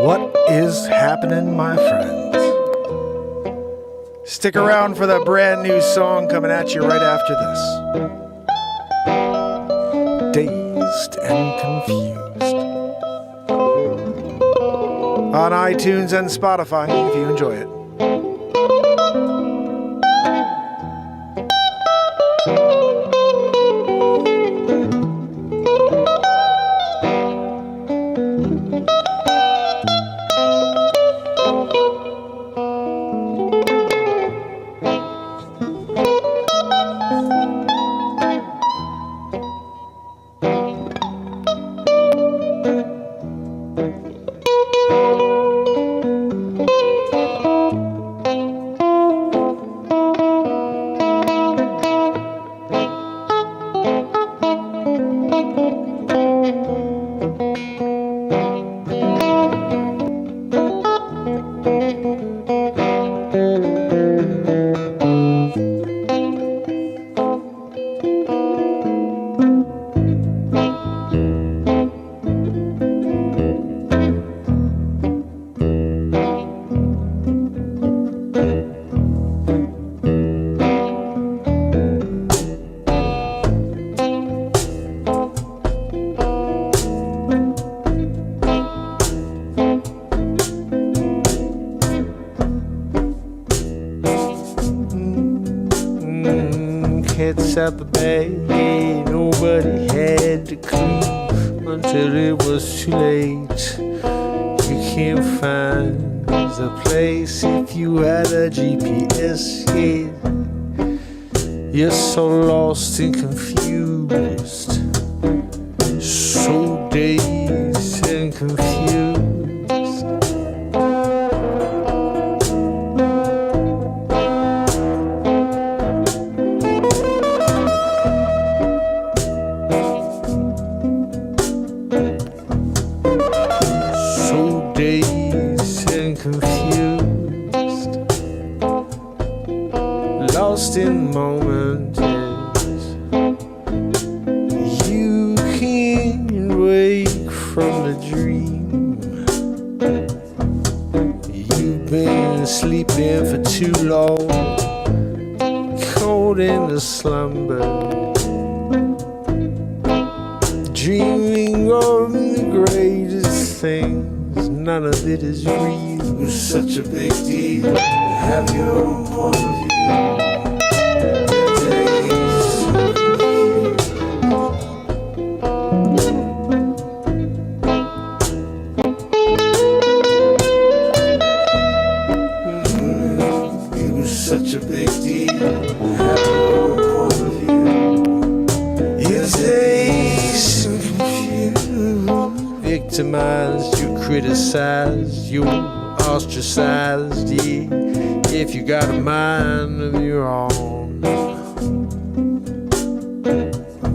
What is happening, my friends? Stick around for the brand new song coming at you right after this. Dazed and Confused. On iTunes and Spotify, if you enjoy it. Up a bag, nobody had the clue until it was too late. You can't find the place if you had a GPS hit. You're so lost and confused, so dazed and confused. Lost in moments, you can't wake from the dream. You've been sleeping for too long, caught in the slumber, dreaming of the greatest things. None of it is real. It's such a big deal. Have your own point of view. Such a big deal. Have your own point of view. You're dazed and confused, victimized, you criticized, you ostracized. Yeah, if you got a mind of your own,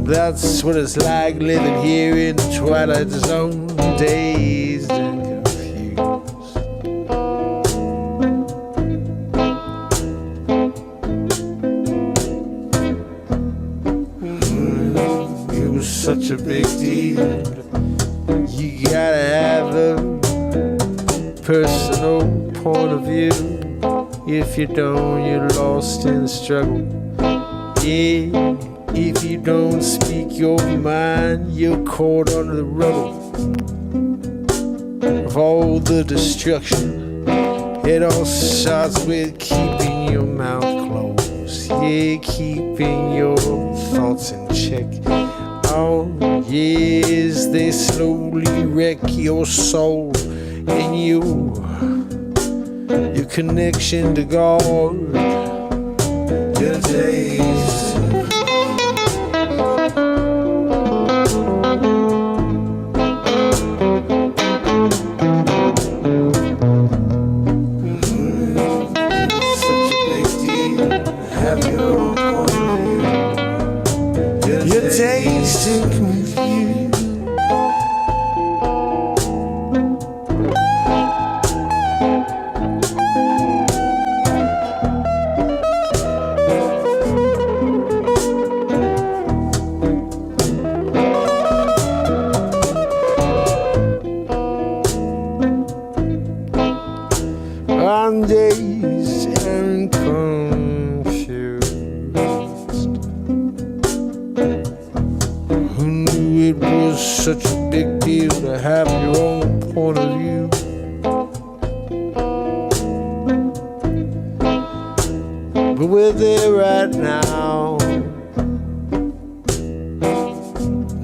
that's what it's like living here in the twilight zone, dazed and such a big deal. You gotta have a personal point of view. If you don't, you're lost in the struggle. Yeah, if you don't speak your mind, you're caught under the rubble of all the destruction. It all starts with keeping your mouth closed. Yeah, keeping your thoughts in check. Oh, yes, they slowly wreck your soul and your connection to God. Your days. Such a big deal. Have your own point of view. Your taste and confused. Who knew it was such a big deal to have your own point of view? But we're there right now.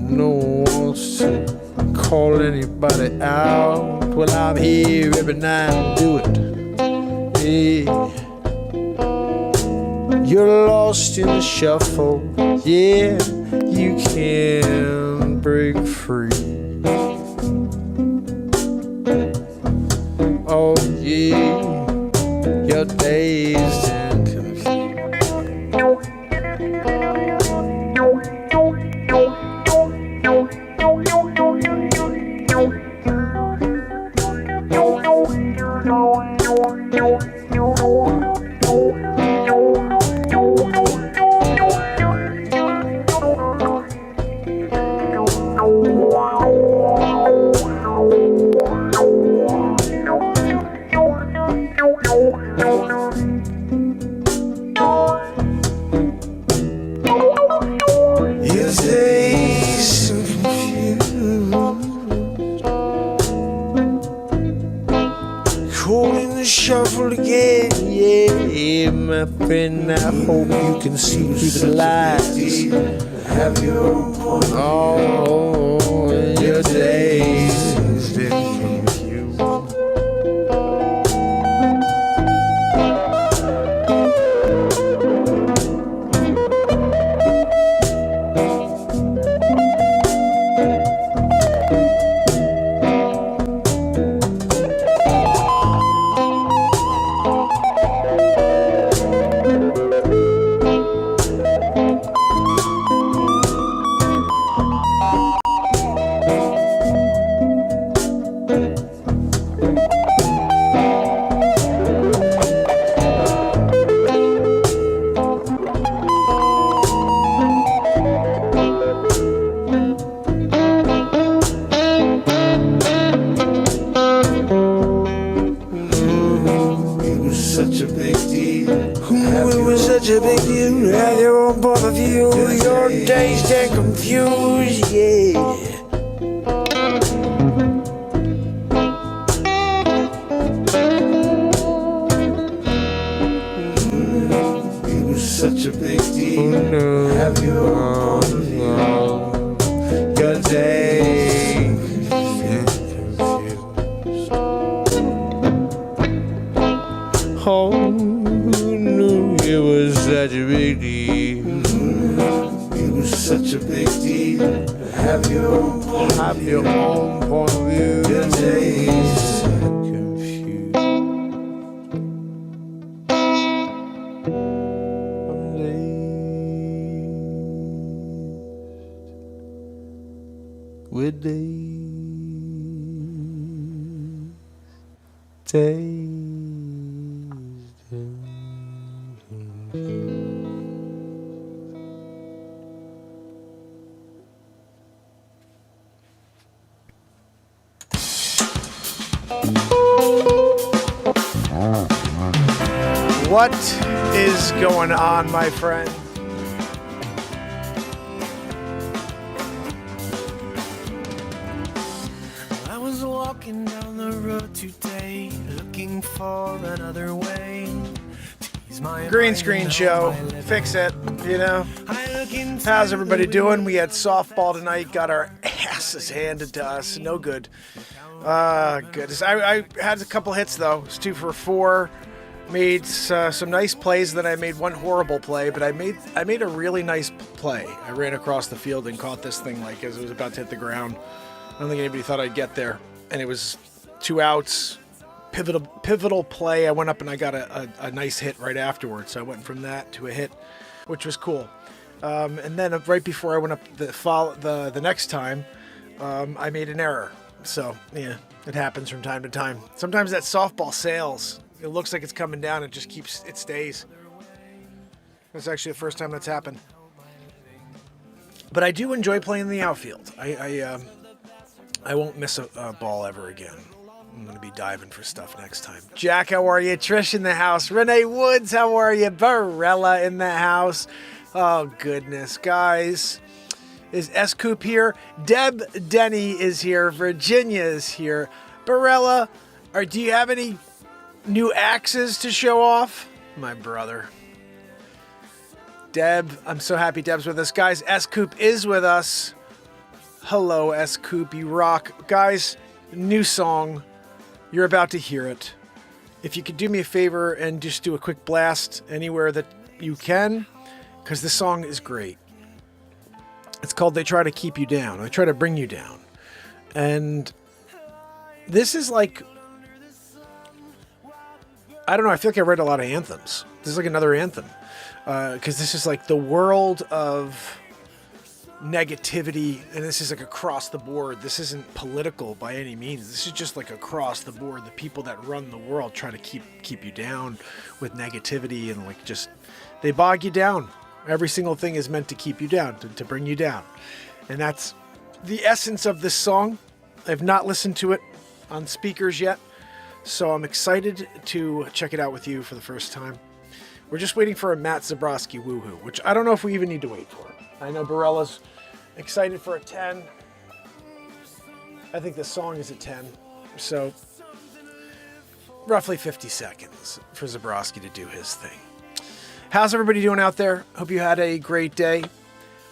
No one wants to call anybody out. Well, I'm here every night and do it. Yeah. You're lost in the shuffle. Yeah, you can break free. Oh yeah, you're dazed and confused. Shuffle again, yeah, my friend. I hope you can see through the lies. Have your own point. Oh, your days been confused. Such a big deal to have your own point of view. Your days get confused, yeah. It was such a big deal to have your own point of view. Your days get confused. Oh, it was such a big deal. It was such a big deal to have your own point of view. Your days confused. With days. What is going on, my friend? I was walking down the road today, looking for another way. Green screen show. Fix it, you know. How's everybody doing? We had softball tonight, got our asses handed to us. No good. Goodness. I had a couple hits, though. It was 2 for 4. Made some nice plays. Then I made one horrible play, but I made a really nice play. I ran across the field and caught this thing like as it was about to hit the ground. I don't think anybody thought I'd get there. And it was 2 outs, pivotal play. I went up and I got a nice hit right afterwards. So I went from that to a hit, which was cool. And then right before I went up the next time, I made an error. So yeah, it happens from time to time. Sometimes that softball sails. It looks like it's coming down. It stays. That's actually the first time that's happened. But I do enjoy playing in the outfield. I won't miss a ball ever again. I'm going to be diving for stuff next time. Jack, how are you? Trish in the house. Renee Woods, how are you? Barella in the house. Oh, goodness. Guys, Is S. Coop here? Deb Denny is here. Virginia is here. Barella, do you have any new axes to show off? My brother. Deb, I'm so happy Deb's with us. Guys, S. Coop is with us. Hello, S. Coop, you rock. Guys, new song. You're about to hear it. If you could do me a favor and just do a quick blast anywhere that you can, because this song is great. It's called They Try to Keep You Down. They Try to Bring You Down. And this is like, I don't know, I feel like I read a lot of anthems. This is like another anthem. Because this is like the world of negativity, and this is like across the board. This isn't political by any means. This is just like across the board. The people that run the world try to keep you down with negativity, and like just they bog you down. Every single thing is meant to keep you down, to bring you down. And that's the essence of this song. I've not listened to it on speakers yet, so I'm excited to check it out with you for the first time. We're just waiting for a Matt Zabrowski woohoo, which I don't know if we even need to wait for. I know Barella's excited for a 10. I think the song is a 10. So roughly 50 seconds for Zabrowski to do his thing. How's everybody doing out there? Hope you had a great day.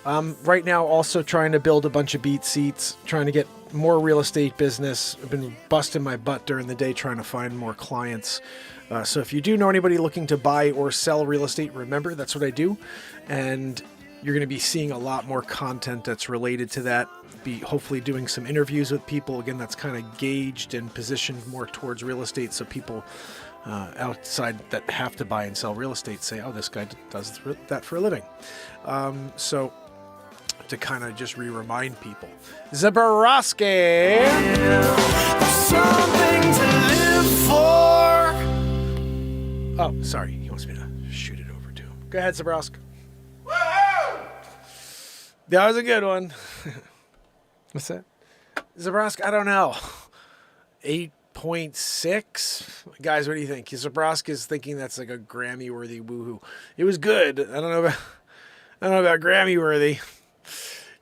Right now also trying to build a bunch of beat seats, trying to get more real estate business. I've been busting my butt during the day trying to find more clients. So if you do know anybody looking to buy or sell real estate, remember that's what I do. And you're going to be seeing a lot more content that's related to that. Be hopefully doing some interviews with people. Again, that's kind of gauged and positioned more towards real estate. So people outside that have to buy and sell real estate say, oh, this guy does that for a living. So to kind of just remind people. Zabrowski. Something to live for. Oh, sorry. He wants me to shoot it over to him. Go ahead, Zabrowski. That was a good one. What's that? Zabrowski, I don't know. 8.6? Guys, what do you think? Zabrowski is thinking that's like a Grammy-worthy woohoo. It was good. I don't know about Grammy-worthy.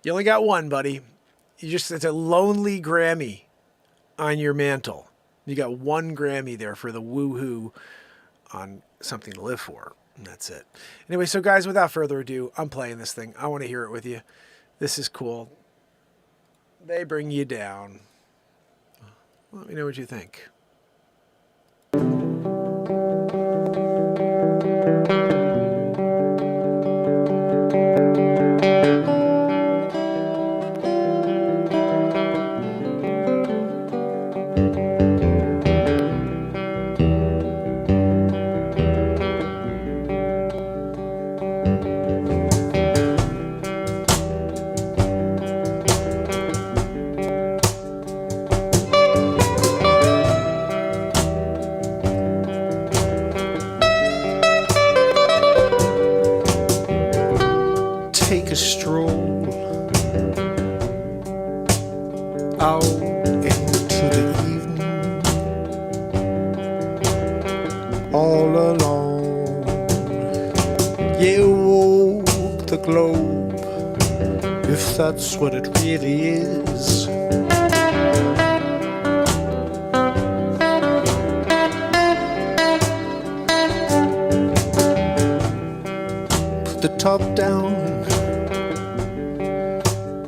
You only got one, buddy. It's a lonely Grammy on your mantle. You got one Grammy there for the woohoo on something to live for. And that's it. Anyway, so guys, without further ado, I'm playing this thing. I want to hear it with you. This is cool. They bring you down. Let me know what you think. Take a stroll out into the evening, all alone. You walk the globe, if that's what it really is. Put the top down,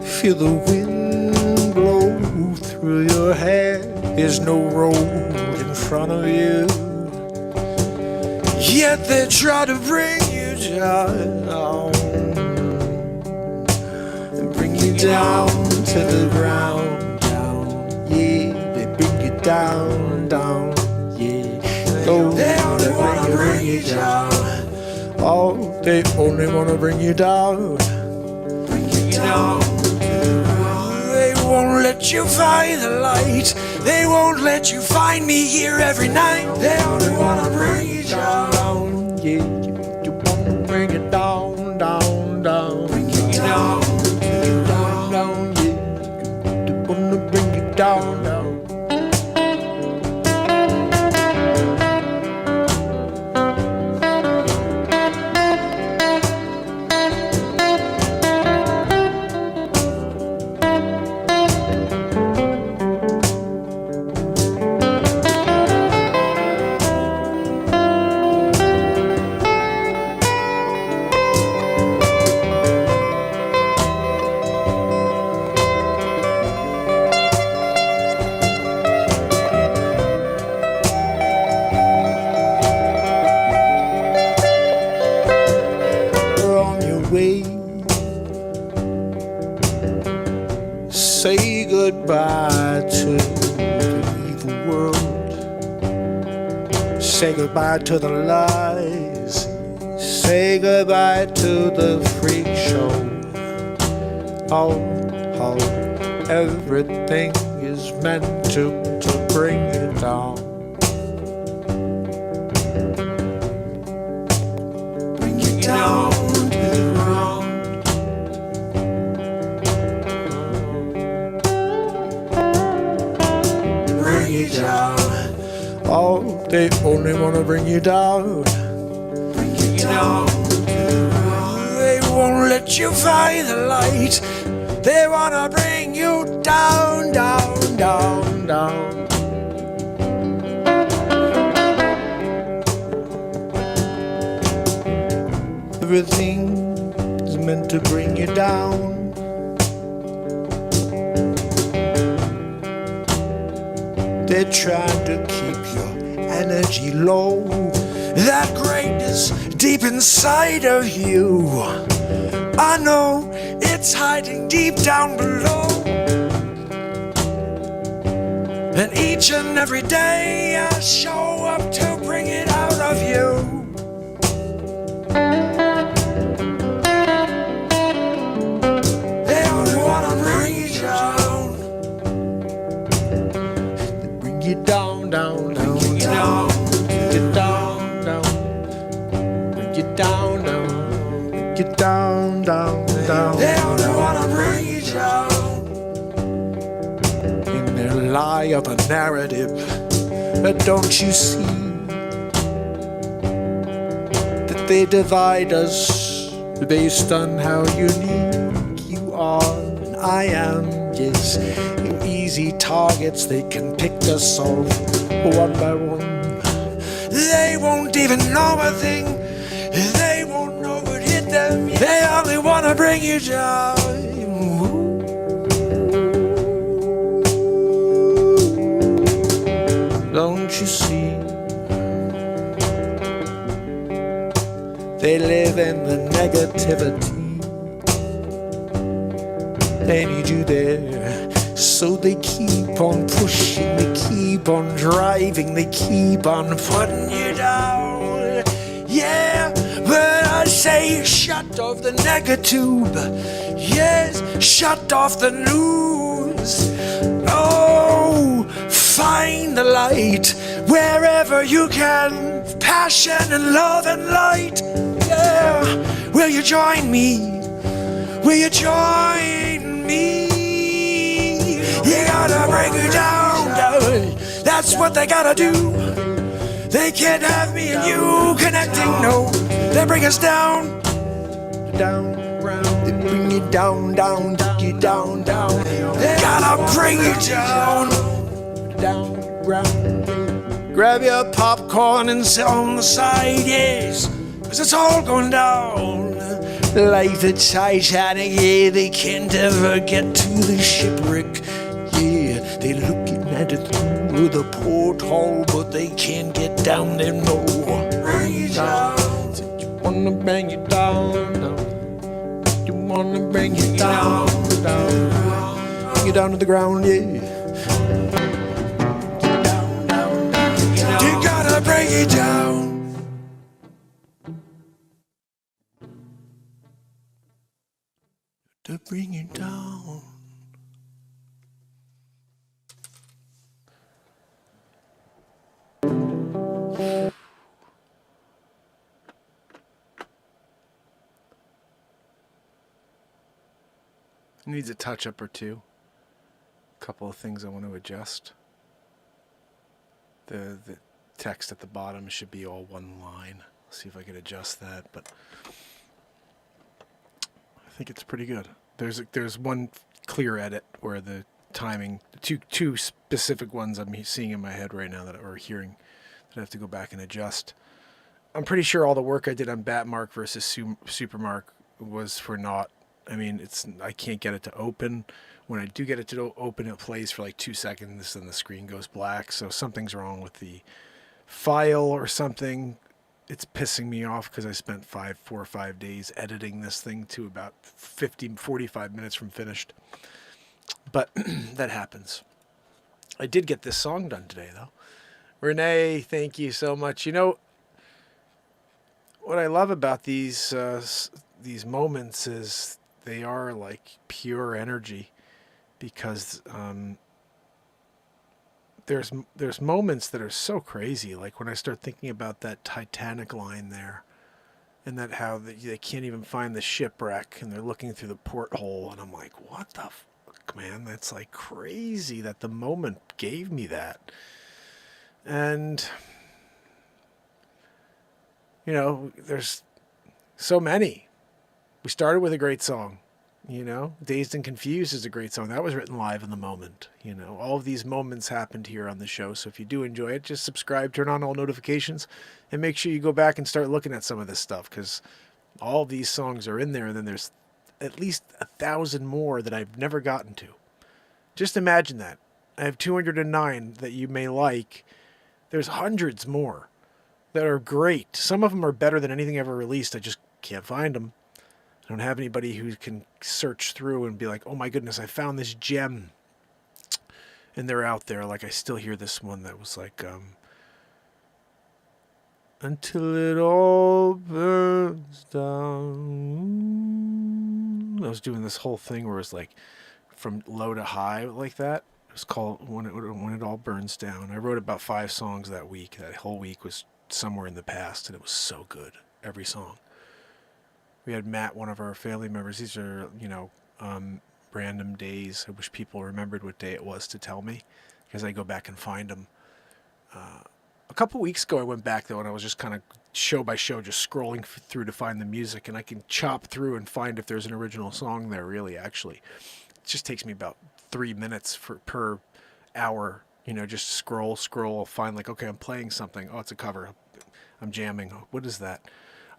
feel the wind blow through your hair. There's no road in front of you, yet they try to bring you down and bring you down to the ground, down, yeah. They bring you down, down, yeah. Oh, they only wanna bring you down. Oh, they only wanna bring you down, bring you down. They won't let you find the light. They won't let you find me here every night. They only wanna bring you down. Yeah, you wanna bring it down, down, down. Bring you down, down, down, yeah. You wanna bring it down, down. Say goodbye to the evil world. Say goodbye to the lies. Say goodbye to the freak show. Oh, everything is meant to bring you down. Bring you down to the ground. Bring you down. Oh, they only want to bring you down. Bring you down to the ground. They won't let you find the light. They want to bring you down, down, down, down. Everything is meant to bring you down. They're trying to keep your energy low. That greatness deep inside of you, I know it's hiding deep down below. And each and every day I show up to bring it out of you. They only wanna bring you down. They bring you down, down, down, down. Bring you down, down. Bring you down, down. Bring you down, down, down. They only wanna bring you down. In their lie of a narrative, but don't you see that they divide us based on how unique you are and I am? Yes, you're easy targets, they can pick us off one by one. They won't even know a thing. They won't know what hit them. They only wanna bring you down. Don't you see? They live in the negativity. They need you there, so they keep on pushing, they keep on driving, they keep on putting you down. Yeah, but I say shut off the negatube. Yes, shut off the news. Oh, find the light wherever you can. Passion and love and light. Yeah, will you join me? Will you join me? You gotta bring you down, down. That's what they gotta do. They can't have me and you connecting, no. They bring us down, down, round. They bring you down, down, you down, down. They gotta bring you down, down, round. Grab your popcorn and sit on the side, yes, 'cause it's all going down. Like the Titanic, yeah, they can't ever get to the shipwreck. Yeah, they're looking at it through the porthole, but they can't get down there, no. Bring you down. Said you wanna bring you down, down. You wanna bring you down, down. Bring you down to the ground, yeah. You gotta bring it down. To bring it down. Needs a touch-up or two. A couple of things I want to adjust. The text at the bottom should be all one line. See if I can adjust that, but I think it's pretty good. There's one clear edit where the timing, two specific ones I'm seeing in my head right now or hearing that I have to go back and adjust. I'm pretty sure all the work I did on Batmark versus Supermark was for naught. I mean, I can't get it to open. When I do get it to open, it plays for like 2 seconds and the screen goes black. So something's wrong with the file or something. It's pissing me off because I spent 4 or 5 days editing this thing to about 45 minutes from finished. But that happens. I did get this song done today, though. Renee, thank you so much. You know, what I love about these moments is they are like pure energy, because there's moments that are so crazy. Like when I start thinking about that Titanic line there, and that how they can't even find the shipwreck, and they're looking through the porthole, and I'm like, what the fuck, man? That's like crazy that the moment gave me that. And you know, there's so many. We started with a great song. You know, Dazed and Confused is a great song. That was written live in the moment. You know, all of these moments happened here on the show. So if you do enjoy it, just subscribe, turn on all notifications, and make sure you go back and start looking at some of this stuff, because all of these songs are in there, and then there's at least 1,000 more that I've never gotten to. Just imagine that. I have 209 that you may like. There's hundreds more that are great. Some of them are better than anything ever released. I just can't find them. I don't have anybody who can search through and be like, oh my goodness, I found this gem. And they're out there. Like, I still hear this one that was like, until it all burns down. I was doing this whole thing where it was like from low to high like that. It was called When It All Burns Down. I wrote about 5 songs that week. That whole week was somewhere in the past, and it was so good. Every song. We had Matt, one of our family members. These are, you know, random days. I wish people remembered what day it was to tell me, because I go back and find them. A couple weeks ago, I went back, though, and I was just kind of show by show just scrolling through to find the music, and I can chop through and find if there's an original song there, really, actually. It just takes me about 3 minutes per hour, you know, just scroll, find like, okay, I'm playing something. Oh, it's a cover. I'm jamming. Oh, what is that?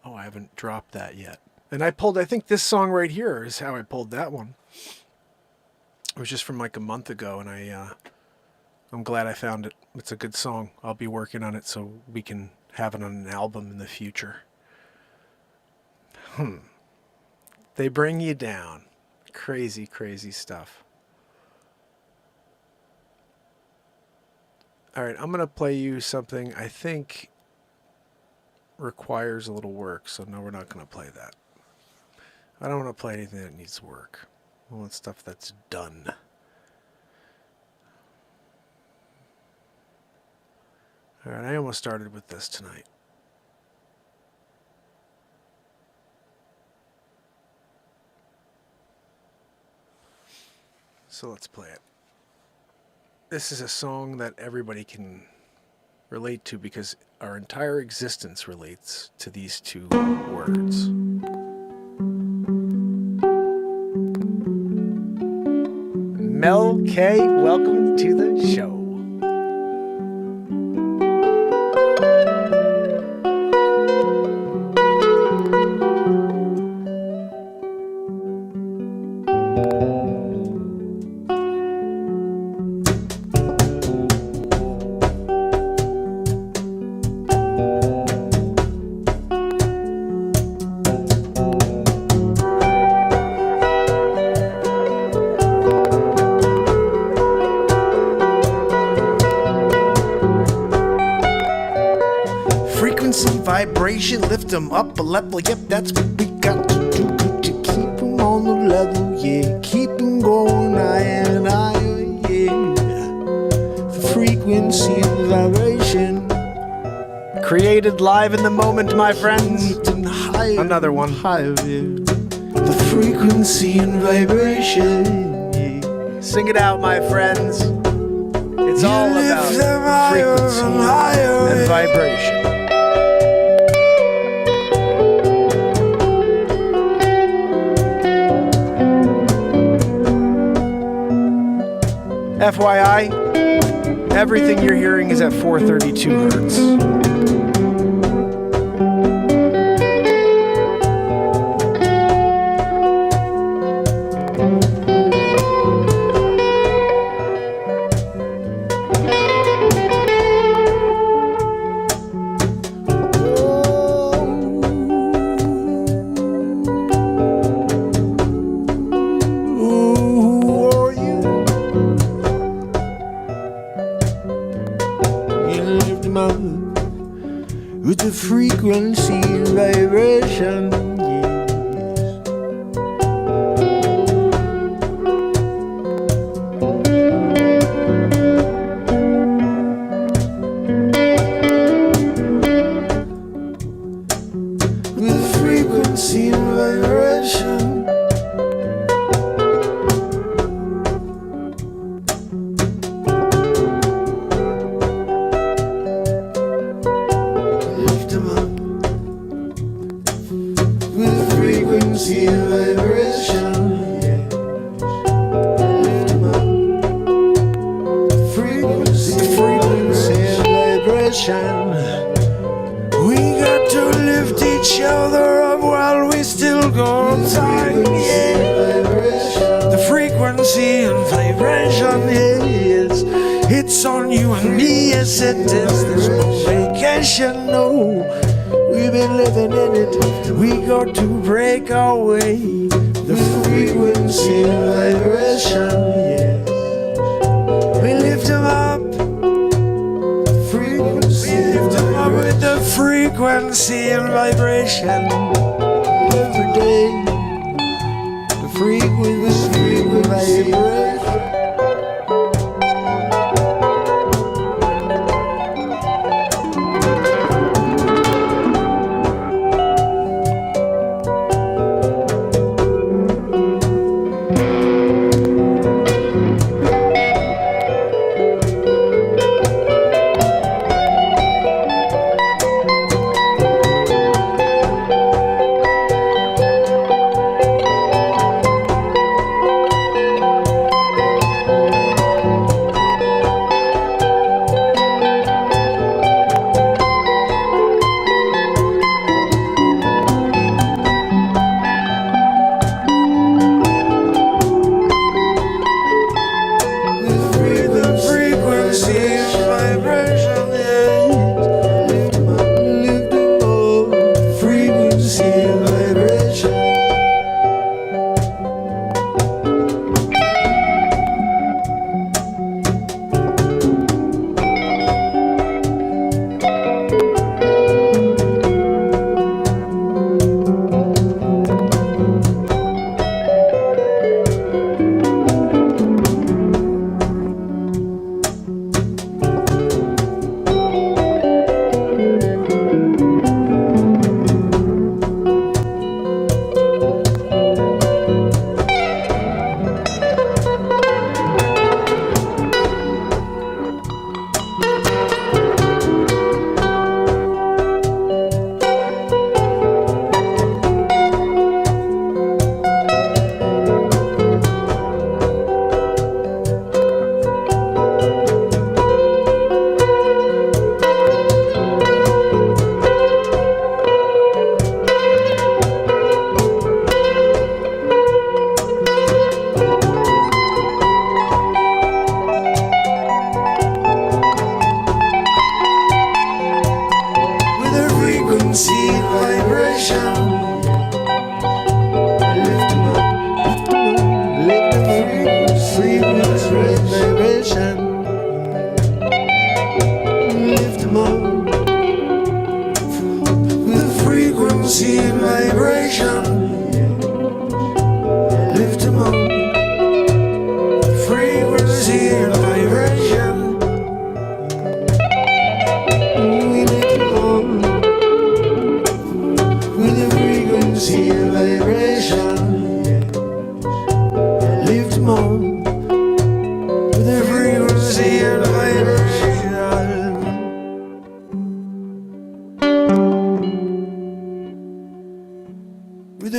Oh, I haven't dropped that yet. And I think this song right here is how I pulled that one. It was just from like a month ago, and I'm glad I found it. It's a good song. I'll be working on it so we can have it on an album in the future. They bring you down. Crazy, crazy stuff. All right, I'm going to play you something I think requires a little work, so no, we're not going to play that. I don't want to play anything that needs work. I want stuff that's done. All right, I almost started with this tonight. So let's play it. This is a song that everybody can relate to, because our entire existence relates to these 2 words. Mel K, welcome to the show. Vibration, lift them up a level, yep, that's what we got to do to keep them on the level, yeah, keep them going higher and higher, yeah. The frequency of vibration, created live in the moment, my friends. Another one. Higher, yeah. The frequency and vibration, yeah. Sing it out, my friends. It's all about frequency and vibration. FYI, everything you're hearing is at 432 hertz. Ooh, are you? the frequency and vibration. Frequency and vibration. Lift them up with frequency and vibration. Yes. Lift them up. Frequency and vibration. We got to lift each other up while we still got time, yeah. The frequency and vibration, yes. It's on you and me, yes it is. There's no vacation, no. We've been living in it. We got to break our way. The frequency and vibration, yes. We lift them up. With the frequency and vibration every day, the frequency and vibration.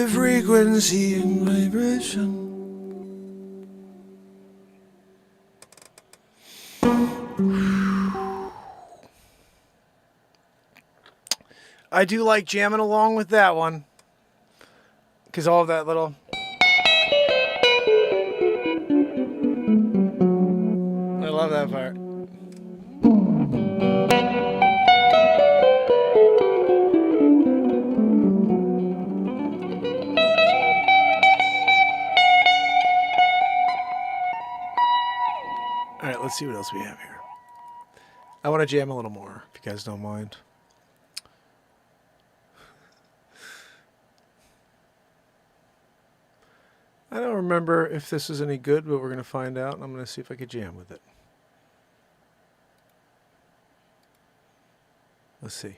Frequency and vibration. I do like jamming along with that one, because all of that little. I love that part. All right, let's see what else we have here. I want to jam a little more, if you guys don't mind. I don't remember if this is any good, but we're going to find out. And I'm going to see if I can jam with it. Let's see.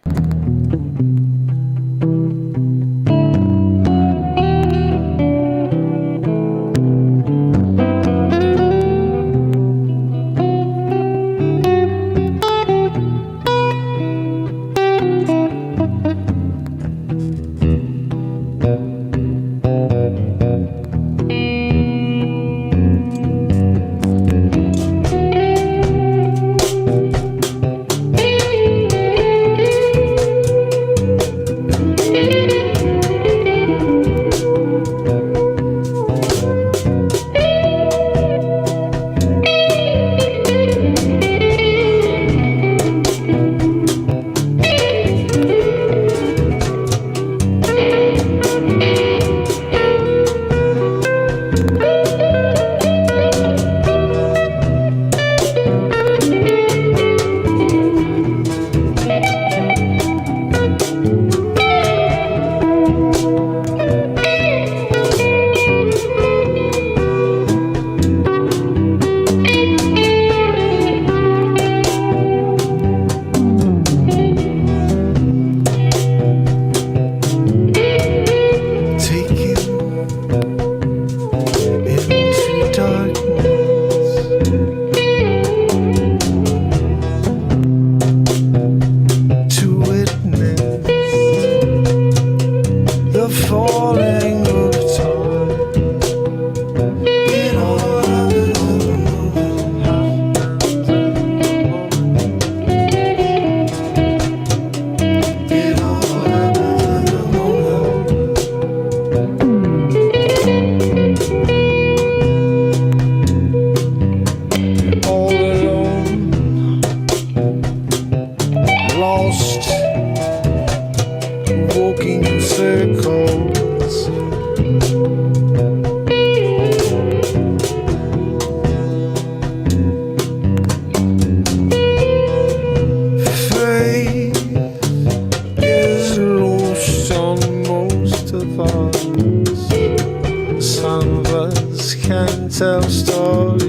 Tell stories.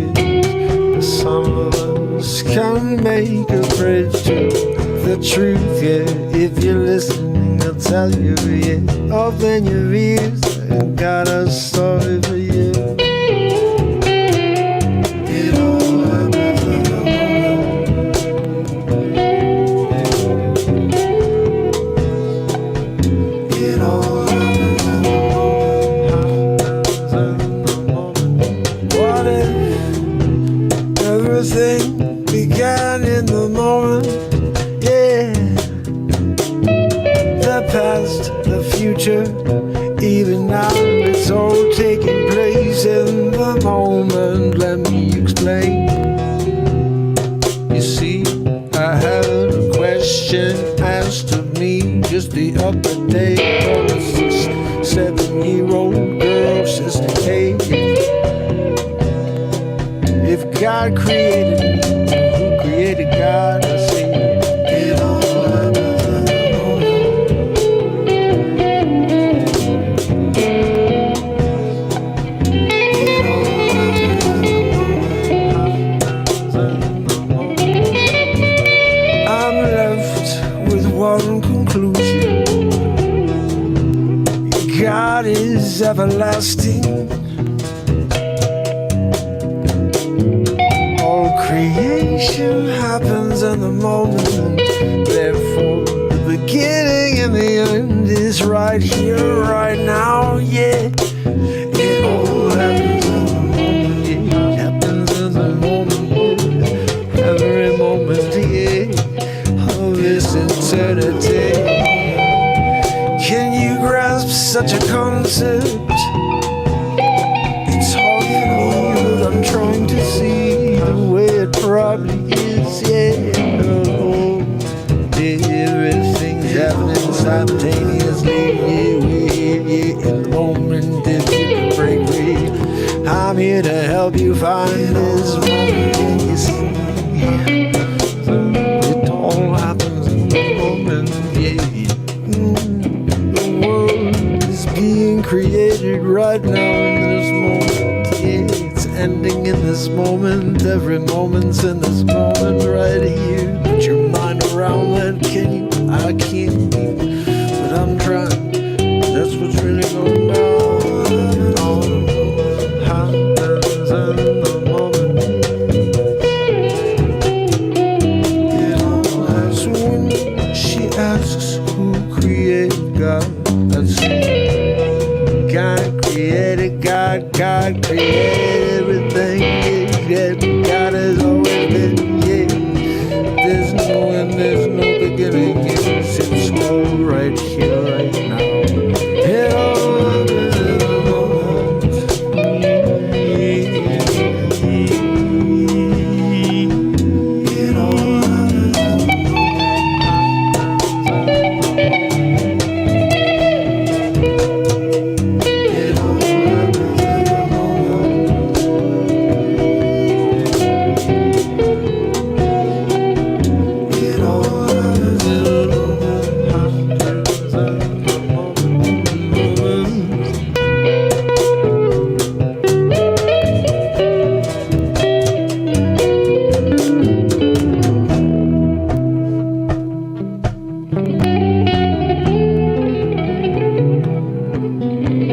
Some of us can make a bridge to the truth, yeah. If you're listening, I'll tell you, yeah. Open your ears, I got a story for you. It all happens in the moment. It all happens in the moment. What if everything began in the moment? Yeah. The past, the future, even now, it's all taking place in the moment. Let me explain. You see, I had a question asked of me just the other day. From a 6, 7-year-old girl says, hey, if God created me, who created God? I say, it all happens in the moment. It all happens in the moment. I'm left with one conclusion. God is everlasting. Creation happens in the moment. Therefore, the beginning and the end is right here, right now, yeah. It all happens in the moment, yeah. It happens in the moment, yeah. Every moment, yeah, of this eternity. Can you grasp such a concept? It's hard for me, but I'm trying to see the way it probably is, yeah. Oh, everything's happening simultaneously, yeah. In the moment, if you can break free, I'm here to help you find this moment. You see, it all happens in the moment, yeah. The world is being created right now in this moment. moments in this moment right here. Put your mind around that, can you? I can't, but I'm trying. That's what's really going on. All happens in the moment. It all has when she asks who created God. That's God created God. God created everything. Yeah, God has always been. Yeah, there's no end, there's no beginning. Yes, it's all right here, right now. It all happens in a moment. It all happens in a It all happens in a moment. It all happens in a moment. Happens in a moment. It all happens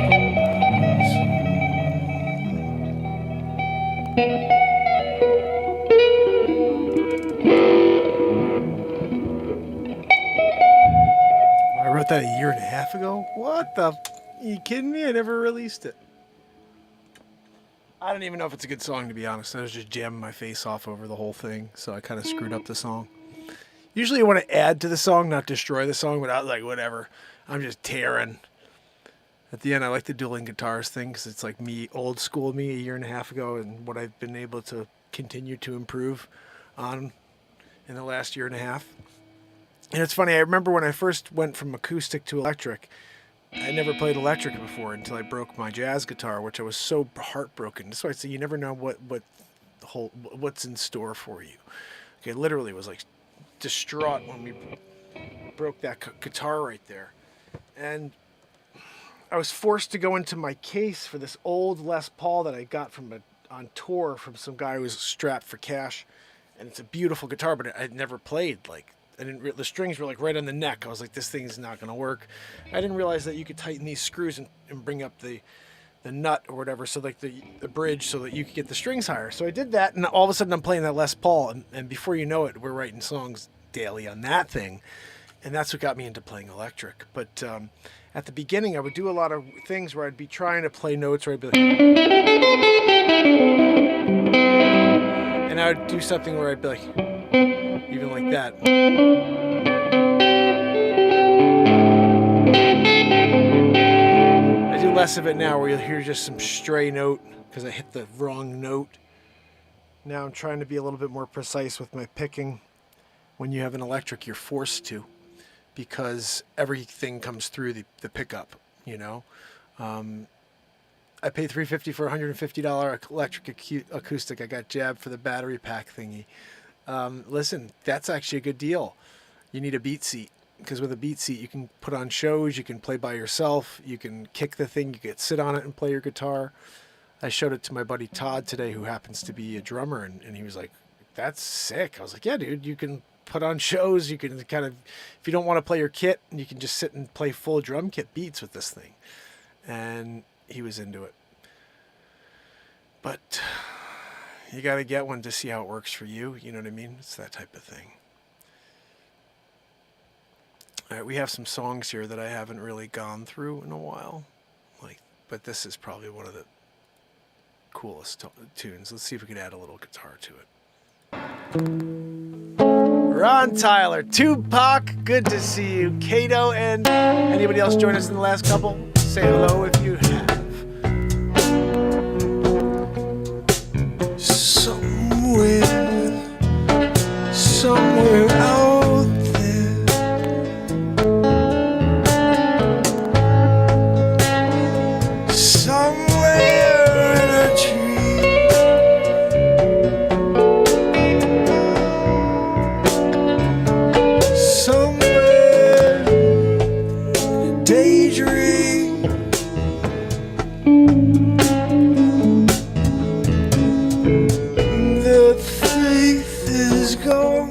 in I wrote that a year and a half ago. What the? You kidding me? I never released it. I don't even know if it's a good song, to be honest. I was just jamming my face off over the whole thing, so I kind of screwed up the song. Usually I want to add to the song, not destroy the song, but I was like, whatever. I'm just tearing. At the end, I like the dueling guitars thing because it's like me, old school me a year and a half ago, and what I've been able to continue to improve on in the last year and a half. And it's funny, I remember when I first went from acoustic to electric, I never played electric before until I broke my jazz guitar, which I was so heartbroken. That's why I say you never know what's in store for you. Okay, literally was like distraught when we broke that guitar right there. And I was forced to go into my case for this old Les Paul that I got on tour from some guy who was strapped for cash. And it's a beautiful guitar, but I'd never played. Like, the strings were like right on the neck. I was like, this thing's not going to work. I didn't realize that you could tighten these screws and bring up the nut or whatever, so like the bridge, so that you could get the strings higher. So I did that, and all of a sudden I'm playing that Les Paul, and before you know it, we're writing songs daily on that thing. And that's what got me into playing electric. But at the beginning, I would do a lot of things where I'd be trying to play notes where I'd be like, and I would do something where I'd be like, even like that. I do less of it now, where you'll hear just some stray note because I hit the wrong note. Now I'm trying to be a little bit more precise with my picking. When you have an electric, you're forced to, because everything comes through the pickup, you know. I paid $350 for a $150 electric acoustic. I got jabbed for the battery pack thingy. Listen, that's actually a good deal. You need a beat seat, because with a beat seat you can put on shows, you can play by yourself, you can kick the thing, you can sit on it and play your guitar. I showed it to my buddy Todd today, who happens to be a drummer, and he was like, that's sick. I was like, yeah, dude, you can put on shows, you can kind of, if you don't want to play your kit, you can just sit and play full drum kit beats with this thing. And he was into it. But You got to get one to see how it works for you. You know what I mean? It's that type of thing. All right, we have some songs here that I haven't really gone through in a while. But this is probably one of the coolest tunes. Let's see if we can add a little guitar to it. Ron Tyler, Tupac, good to see you. Kato, and anybody else join us in the last couple? Say hello if you have. Somewhere out there, somewhere in a tree, somewhere in a daydream. The faith is gone.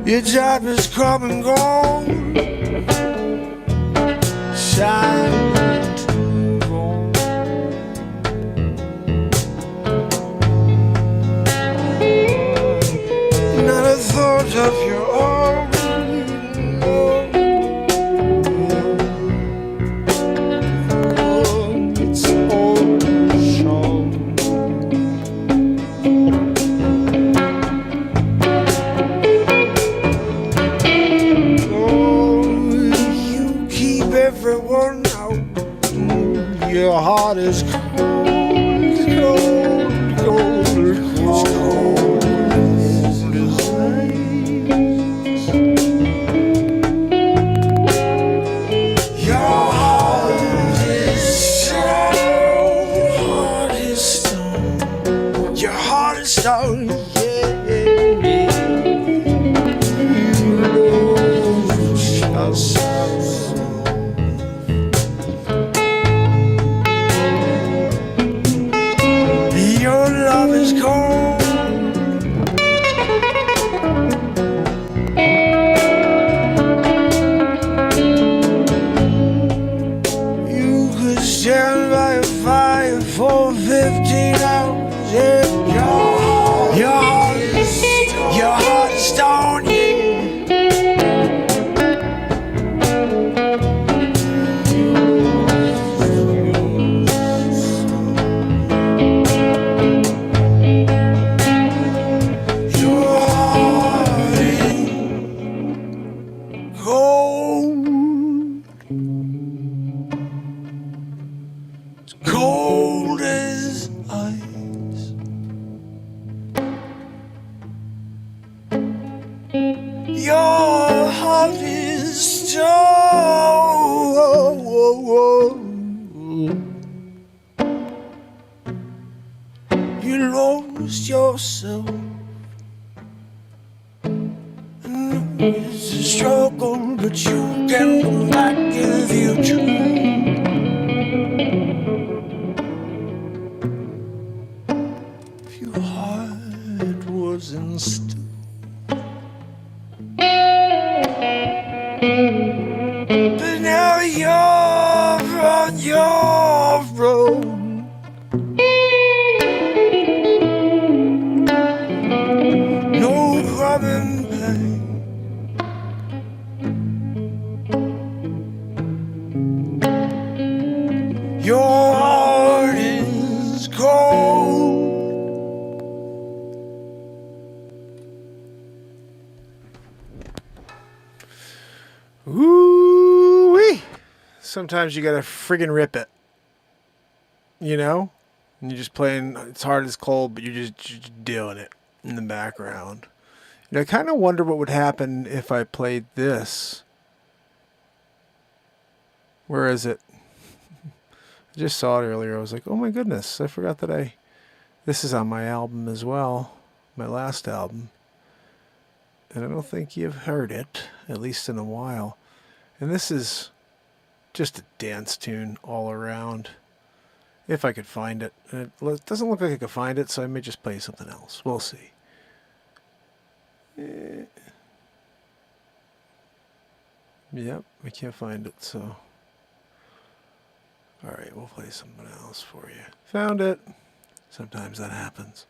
Your job is come and gone. everyone knows your heart is cold, cold, cold, cold, cold as ice. Your heart is stone, heart is stone, your heart is stone, yeah. Your love is cold. You could stand by a fire for 15 hours. Yeah. Your heart is stone, yeah. Cold as ice. Your heart is stone. You lost yourself. And it's a struggle, but you can come back if you try. Your heart was in stew. But now you're on your road. No coming back. Your heart is cold. Ooh-wee. Sometimes you gotta friggin' rip it. You know? And you're just playing It's Hard as Cold, but you're just doing it in the background. And I kind of wonder what would happen if I played this. Where is it? I just saw it earlier. I was like, oh my goodness, I forgot that this is on my album as well. My last album. And I don't think you've heard it, at least in a while. And this is just a dance tune all around. If I could find it. And it doesn't look like I could find it, so I may just play something else. We'll see. Yep, I can't find it, so. Alright, we'll play something else for you. Found it. Sometimes that happens.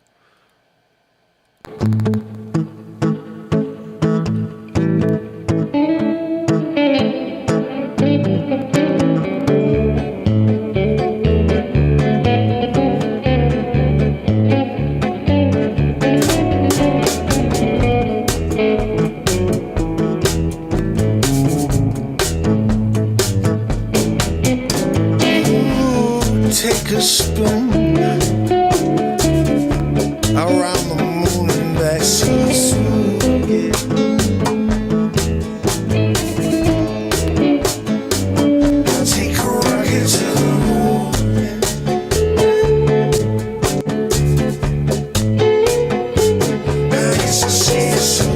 Take a spin around the moon and back so soon, yeah. Take a rocket to the moon, yeah. I guess I'll see you soon.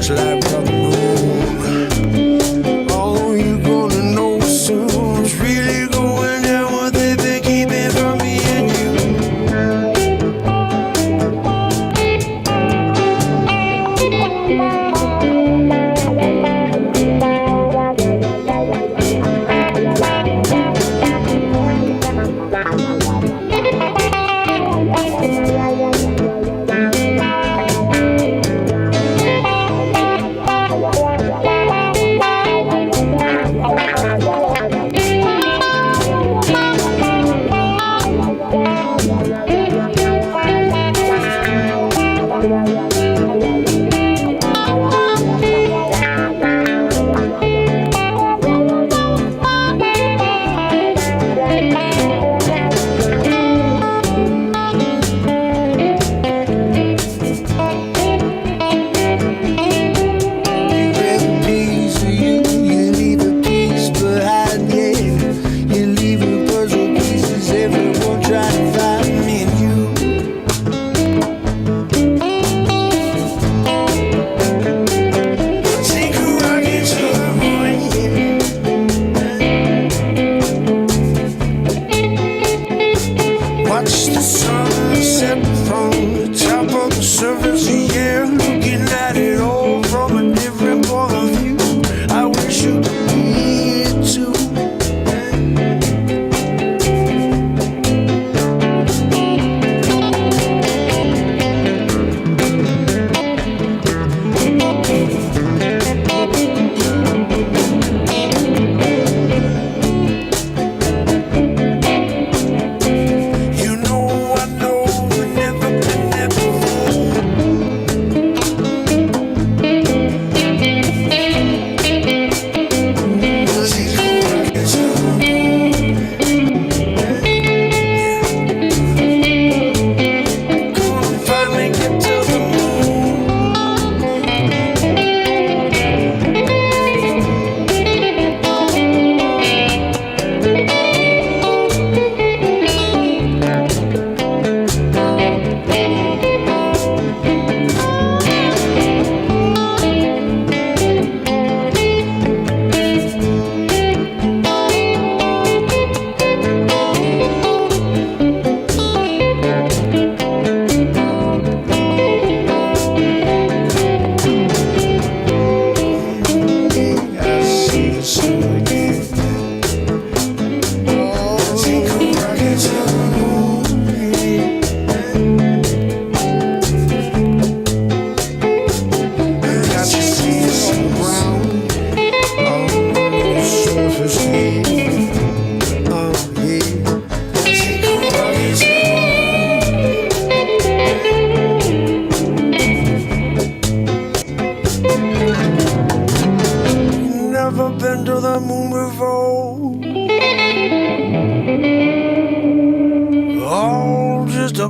much like the moon. All you gonna know soon is really going down what they've been keeping from me and you.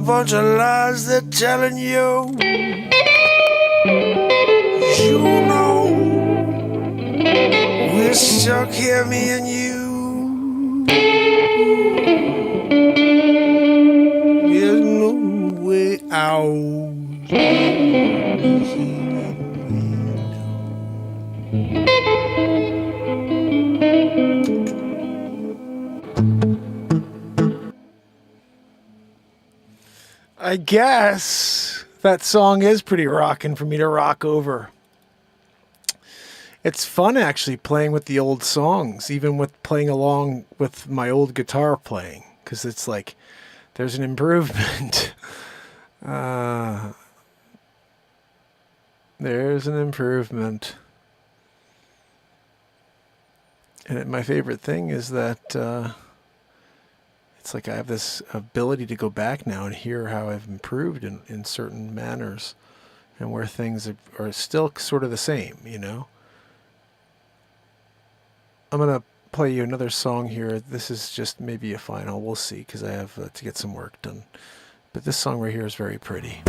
Bunch of lies they're telling you. You know we're stuck here, me and you. There's no way out. I guess that song is pretty rockin' for me to rock over. It's fun actually playing with the old songs, even with playing along with my old guitar playing, because it's like there's an improvement. There's an improvement. And my favorite thing is that it's like I have this ability to go back now and hear how I've improved in certain manners and where things are still sort of the same, you know? I'm going to play you another song here. This is just maybe a final. We'll see, because I have to get some work done. But this song right here is very pretty.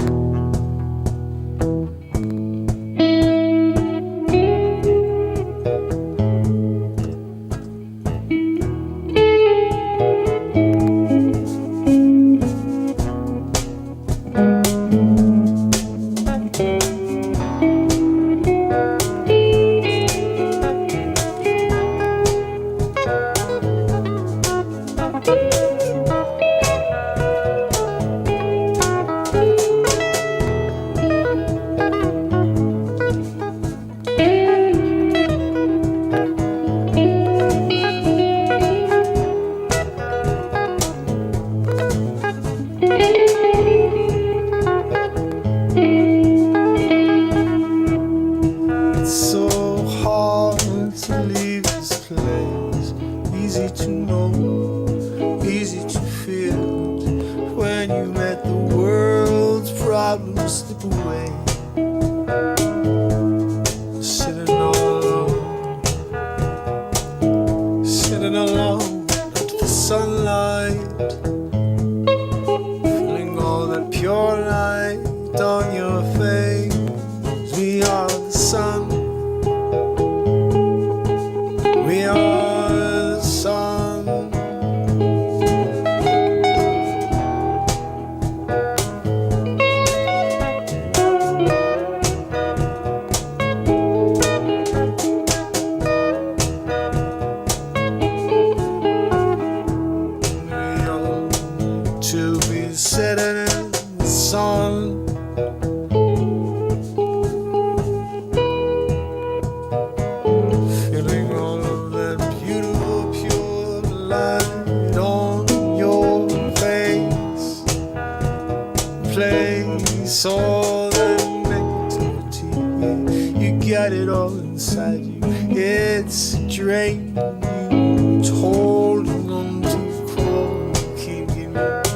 got it all inside you. It's a drain you. It's holding on to cold. You can't get rid.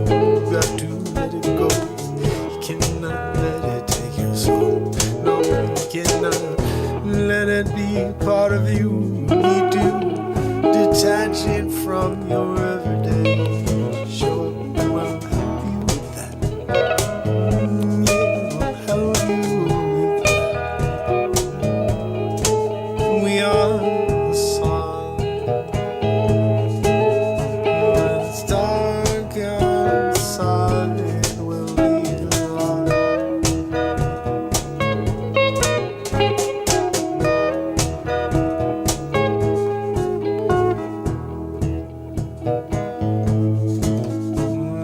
You got to let it go. You cannot let it take your soul. No, you cannot let it be a part of you. You need to detach it from your everyday. Sure, it will help you with that. Yeah, it will help you with that. We are the sun. When it's dark outside, we'll be the light.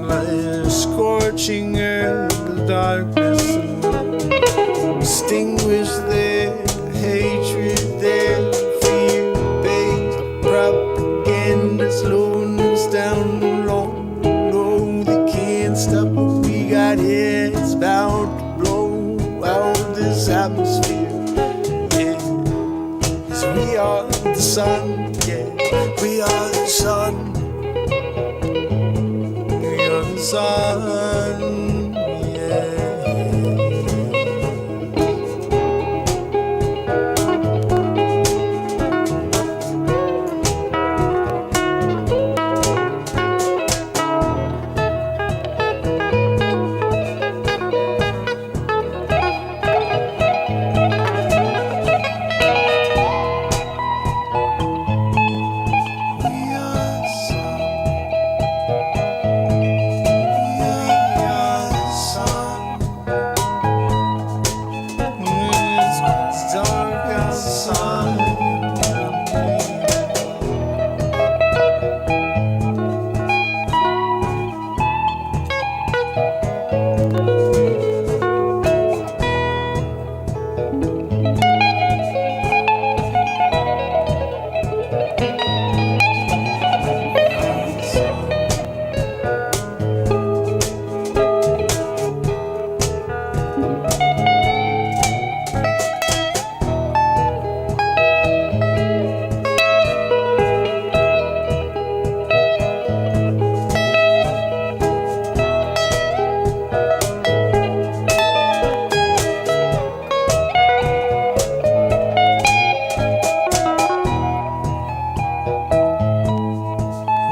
Like a scorching earth, the darkness and extinguish their hatred, their fear-based propaganda, slowing us down low. No, they can't stop what we got here. It's bound to blow out this atmosphere. Yeah, 'cause we are the sun. Yeah, we are the sun. We are the sun. Yeah. We are the sun. We are the sun. When it's dark outside.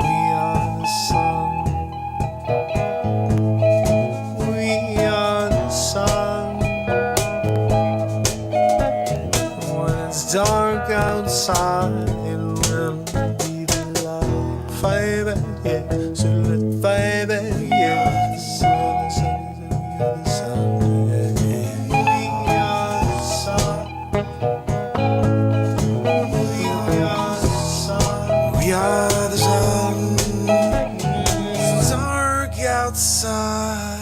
We are the sun. We are the sun. When it's dark outside, we'll be the light. Fire, yeah. So let fire, yeah. So the sun, we are the sun. Yeah, yeah. We are the sun. We are the sun. We are the sun. It's dark outside.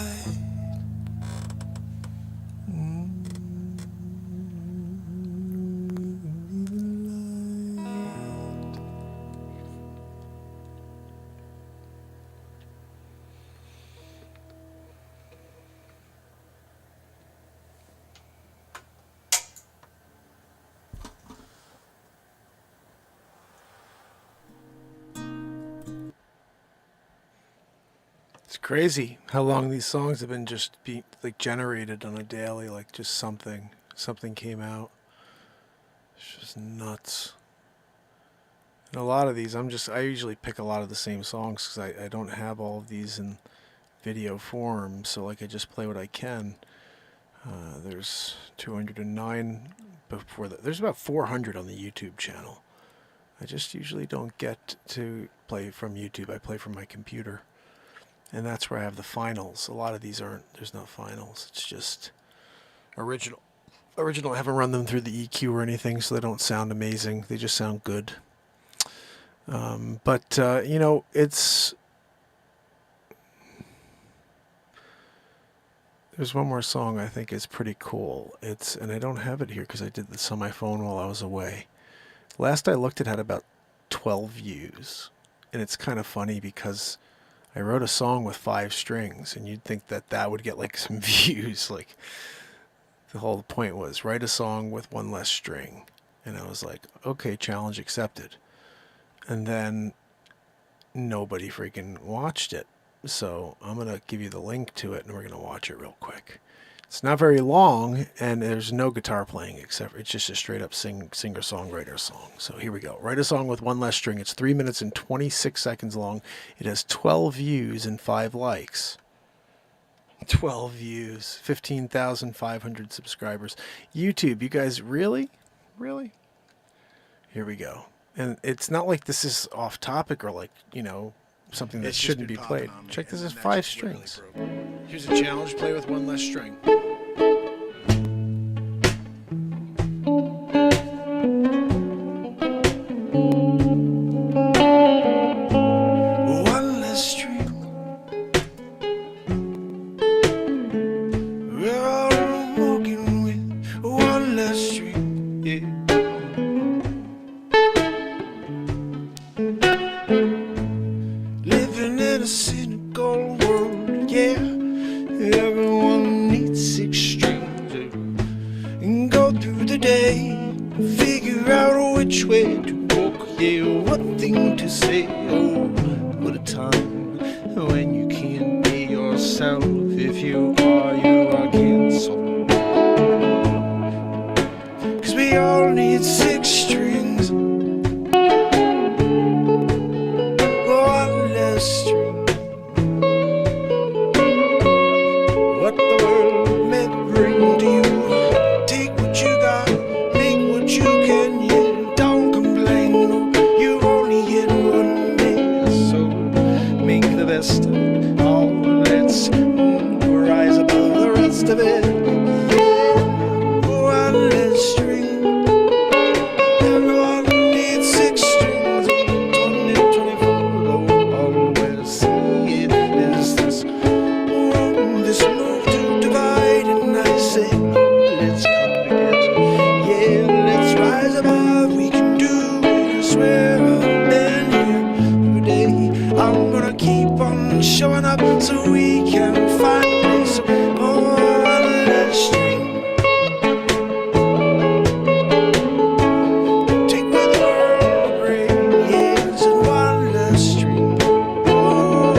It's crazy how long these songs have been just being like generated on a daily, like just something came out. It's just nuts. And a lot of these, I usually pick a lot of the same songs because I don't have all of these in video form, so like I just play what I can. There's 209 before that. There's about 400 on the YouTube channel. I just usually don't get to play from YouTube. I play from my computer. And that's where I have the finals. A lot of these there's no finals. It's just original. I haven't run them through the EQ or anything, so they don't sound amazing. They just sound good. But there's one more song I think is pretty cool. And I don't have it here because I did this on my phone while I was away. Last I looked, it had about 12 views. And it's kind of funny because I wrote a song with 5 strings, and you'd think that would get like some views. Like the whole point was write a song with one less string. And I was like, okay, challenge accepted. And then nobody freaking watched it. So I'm going to give you the link to it and we're going to watch it real quick. It's not very long and there's no guitar playing except it's just a straight up singer-songwriter song. So here we go. Write a song with one less string. It's 3 minutes and 26 seconds long. It has 12 views and 5 likes. 12 views, 15,500 subscribers. YouTube, you guys really? Really? Here we go. And it's not like this is off topic or like, you know, something that shouldn't be played. Check, this is 5 strings. Here's a challenge, play with one less string. One less string. We're all walking with one less string. Yeah. Living in a cynical world, yeah. Everyone needs 6 strings and go through the day, figure out which way to walk, yeah. What thing to say, oh, what a time when you can't be yourself. If you are canceled. 'Cause we all need 6 strings. One less string. What the world may bring to you. Take what you got, make what you can, yeah. Don't complain, no, you only get one day. So make the best of it all. Let's rise above the rest of it. Yeah, one less string. Everyone needs 6 strings. 20, 24, though always see it as this move to divide. And I say, oh, let's come together. Yeah, let's rise above. We can do it. I swear I've been here every day. I'm gonna keep on showing up so we can find a place. Oh, one less string. Take with the world a break. Yeah, it's one less string. Oh.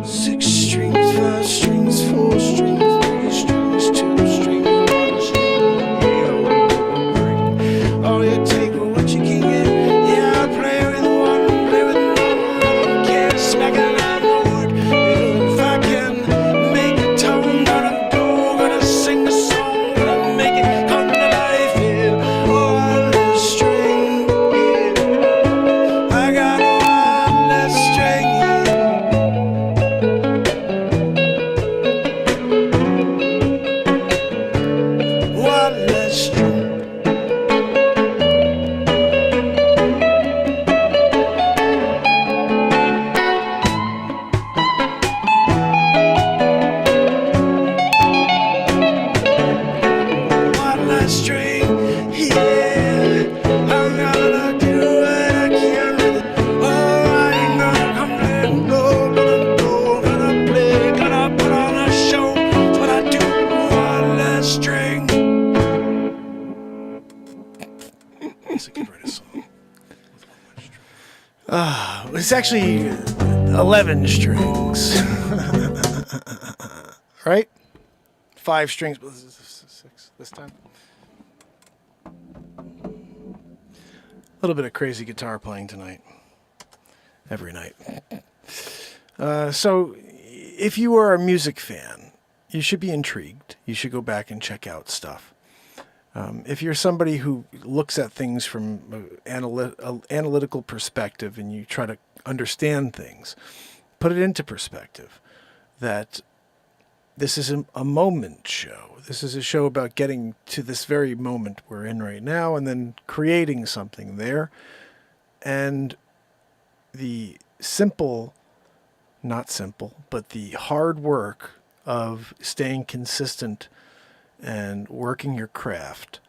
6 strings, 5 strings, 4 strings, 3 strings, 2 strings, 1 string. Yeah, oh, you take what you can get. Yeah, I play with one, play with none. I don't care, smack it on the wood. If I can make a tone, gonna go, gonna sing a song, gonna make it come to life. Yeah, one less string. Yeah, I got one less string. Yeah, one less string. One last string, yeah. I'm gonna do what I can with it. Oh, I ain't gonna complain. No, gonna go, gonna play, gonna put on a show. That's what I do. One last string. Yes, I could write a song. It's actually 11 strings. Right? 5 strings, but this is 6 this time. A little bit of crazy guitar playing tonight. Every night. So, if you are a music fan, you should be intrigued. You should go back and check out stuff. If you're somebody who looks at things from an analytical perspective and you try to understand things, put it into perspective that this is a moment show. This is a show about getting to this very moment we're in right now and then creating something there. And the not simple, but the hard work of staying consistent and working your craft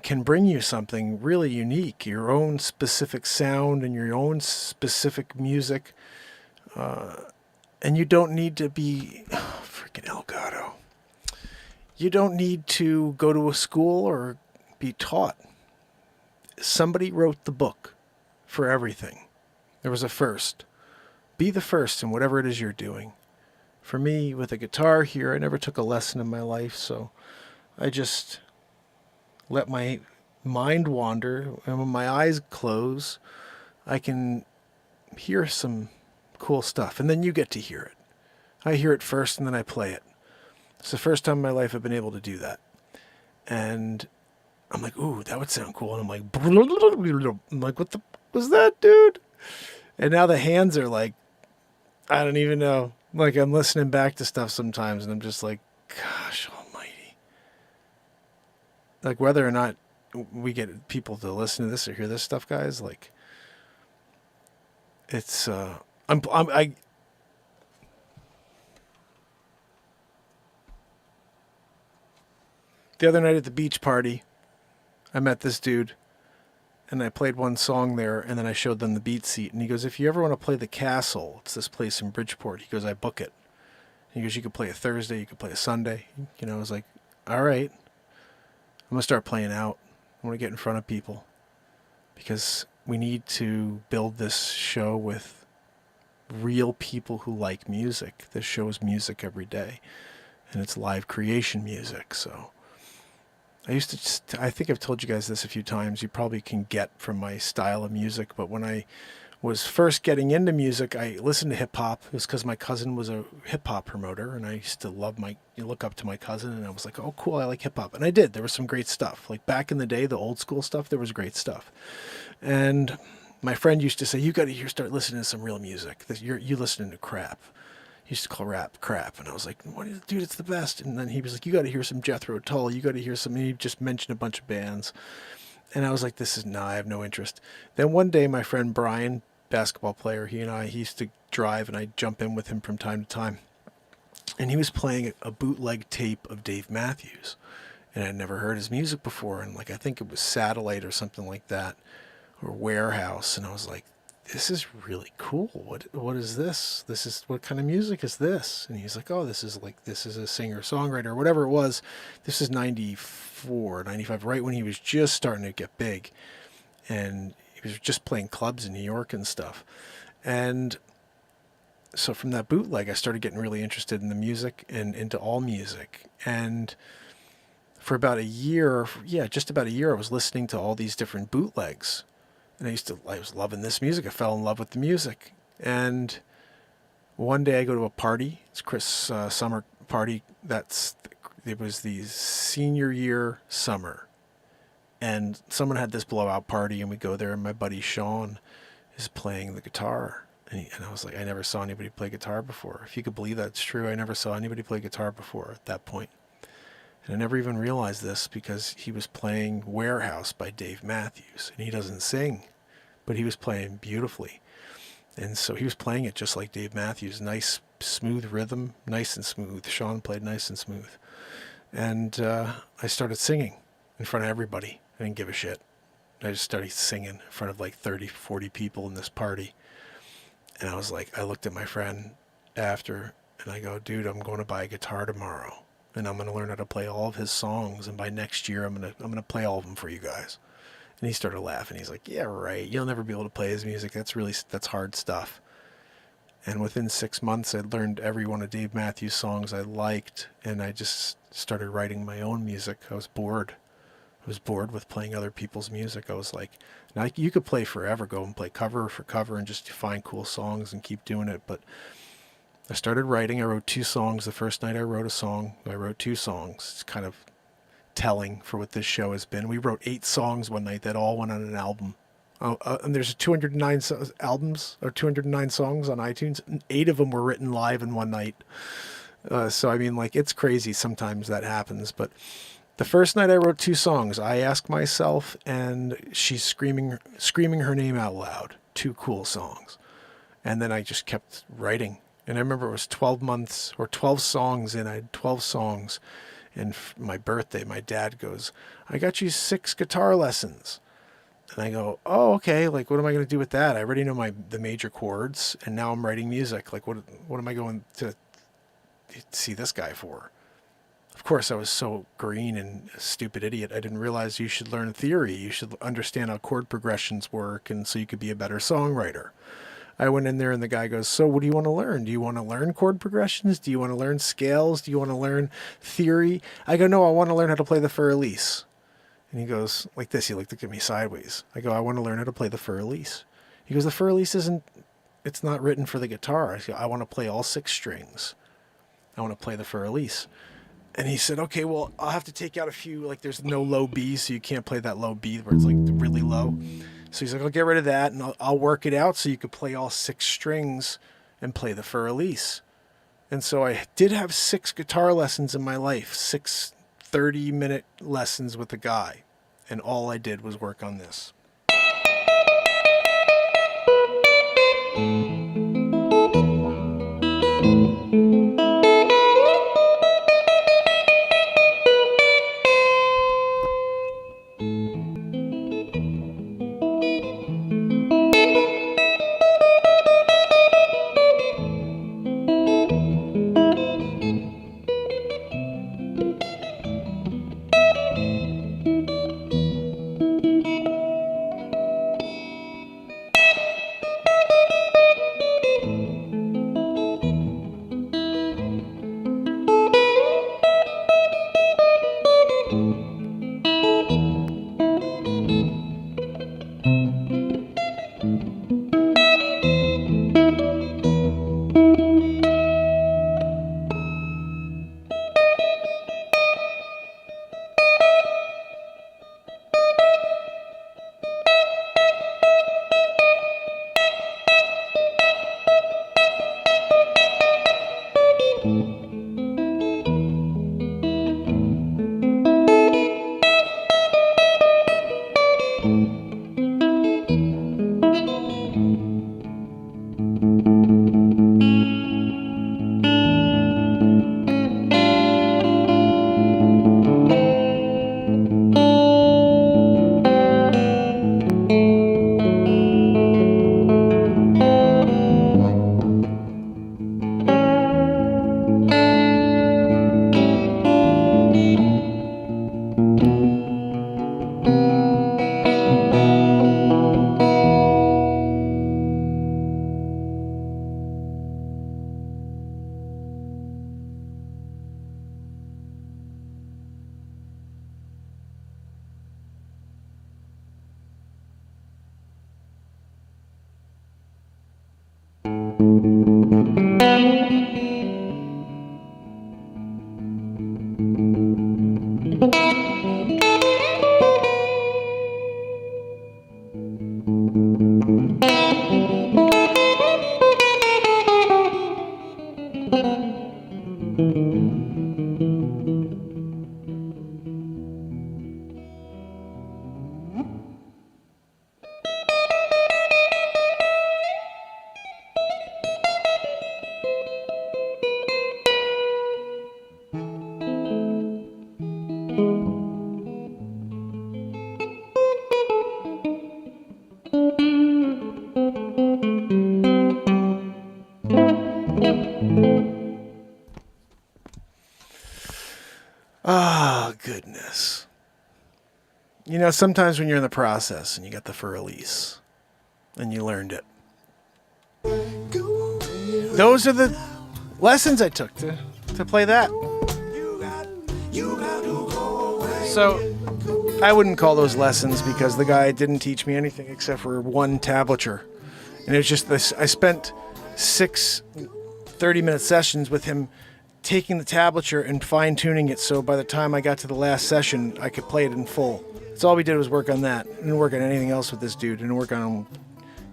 can bring you something really unique, your own specific sound and your own specific music. And you don't need to be freaking Elgato. You don't need to go to a school or be taught. Somebody wrote the book for everything. There was a first. Be the first in whatever it is you're doing. For me, with a guitar here, I never took a lesson in my life, so I just let my mind wander, and when my eyes close, I can hear some cool stuff, and then you get to hear it. I hear it first, and then I play it. It's the first time in my life I've been able to do that. And I'm like, ooh, that would sound cool. And I'm like, what the was that, dude? And now the hands are like, I don't even know. Like, I'm listening back to stuff sometimes, and I'm just like, gosh almighty. Like, whether or not we get people to listen to this or hear this stuff, guys, like, it's, the other night at the beach party, I met this dude, and I played one song there, and then I showed them the beat seat, and he goes, if you ever want to play the Castle, it's this place in Bridgeport, he goes, I book it. He goes, you could play a Thursday, you could play a Sunday. You know, I was like, all right, I'm going to start playing out. I want to get in front of people, because we need to build this show with real people who like music. This show is music every day, and it's live creation music, so... I think I've told you guys this a few times. You probably can get from my style of music, but when I was first getting into music, I listened to hip hop. It was because my cousin was a hip hop promoter, and I used to look up to my cousin, and I was like, oh, cool, I like hip hop. And I did. There was some great stuff. Like back in the day, the old school stuff, there was great stuff. And my friend used to say, you got to start listening to some real music. You listening to crap. He used to call rap crap, and I was like, "What, dude? It's the best." And then he was like, "You got to hear some Jethro Tull. You got to hear some." And he just mentioned a bunch of bands, and I was like, I have no interest." Then one day, my friend Brian, basketball player, he used to drive, and I'd jump in with him from time to time, and he was playing a bootleg tape of Dave Matthews, and I'd never heard his music before, and like I think it was Satellite or something like that, or Warehouse, and I was like, this is really cool. What is this? What kind of music is this? And he's like, oh, this is a singer-songwriter or whatever it was. This is 94, 95, right when he was just starting to get big. And he was just playing clubs in New York and stuff. And so from that bootleg, I started getting really interested in the music and into all music. And for about a year, just about a year, I was listening to all these different bootlegs. And I was loving this music. I fell in love with the music. And one day I go to a party. It's Chris' summer party. It was the senior year summer. And someone had this blowout party, and we go there, and my buddy Sean is playing the guitar. And I was like, I never saw anybody play guitar before. If you could believe that's true, I never saw anybody play guitar before at that point. And I never even realized this because he was playing Warehouse by Dave Matthews. And he doesn't sing, but he was playing beautifully. And so he was playing it just like Dave Matthews. Nice, smooth rhythm, nice and smooth. Sean played nice and smooth. And I started singing in front of everybody. I didn't give a shit. I just started singing in front of like 30, 40 people in this party. And I was like, I looked at my friend after, and I go, dude, I'm going to buy a guitar tomorrow. And I'm going to learn how to play all of his songs, and by next year I'm going to play all of them for you guys. And he started laughing. He's like, yeah, right. You'll never be able to play his music. That's hard stuff. And within 6 months, I learned every one of Dave Matthews' songs I liked, and I just started writing my own music. I was bored. I was bored with playing other people's music. I was like, now you could play forever, go and play cover for cover and just find cool songs and keep doing it. But I started writing. I wrote 2 songs. The first night I wrote a song. I wrote 2 songs. It's kind of telling for what this show has been. We wrote 8 songs one night that all went on an album. And there's 209 albums or 209 songs on iTunes. And 8 of them were written live in one night. So, I mean, like, it's crazy sometimes that happens. But the first night I wrote 2 songs. I Ask Myself and She's Screaming Her Name Out Loud. 2 cool songs. And then I just kept writing. And I remember it was 12 months or 12 songs in. I had 12 songs. And my birthday, my dad goes, I got you 6 guitar lessons. And I go, oh, okay. Like, what am I going to do with that? I already know the major chords, and now I'm writing music. Like, what am I going to see this guy for? Of course, I was so green and a stupid idiot. I didn't realize you should learn theory. You should understand how chord progressions work, and so you could be a better songwriter. I went in there and the guy goes, so what do you want to learn? Do you want to learn chord progressions? Do you want to learn scales? Do you want to learn theory? I go, no, I want to learn how to play the Fur Elise. And he goes like this. He looked at me sideways. I go, I want to learn how to play the Fur Elise. He goes, the Fur Elise it's not written for the guitar. I go, I want to play all 6 strings. I want to play the Fur Elise. And he said, okay, well, I'll have to take out a few, like there's no low B, so you can't play that low B where it's like really low. So he's like, I'll get rid of that and I'll work it out so you could play all 6 strings and play the Fur Elise. And so I did have 6 guitar lessons in my life, 6 30-minute lessons with a guy. And all I did was work on this. Oh, goodness. You know, sometimes when you're in the process and you got the Fur Elise and you learned it, those are the lessons I took to play that. So I wouldn't call those lessons because the guy didn't teach me anything except for one tablature. And it was just this. I spent 6 30-minute sessions with him taking the tablature and fine-tuning it so by the time I got to the last session, I could play it in full. So all we did was work on that. I didn't work on anything else with this dude. I didn't work on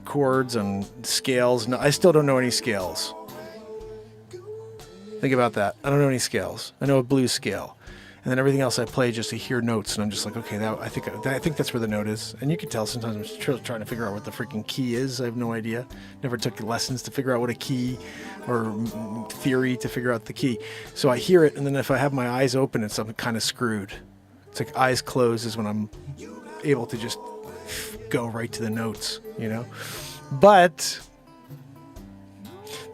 chords and scales. No, I still don't know any scales. Think about that. I don't know any scales. I know a blues scale. And then everything else I play just to hear notes, and I'm just like, okay, I think that's where the note is. And you can tell sometimes I'm trying to figure out what the freaking key is. I have no idea. Never took lessons to figure out what a key or theory to figure out the key. So I hear it, and then if I have my eyes open, I'm kind of screwed. It's like eyes closed is when I'm able to just go right to the notes, you know. But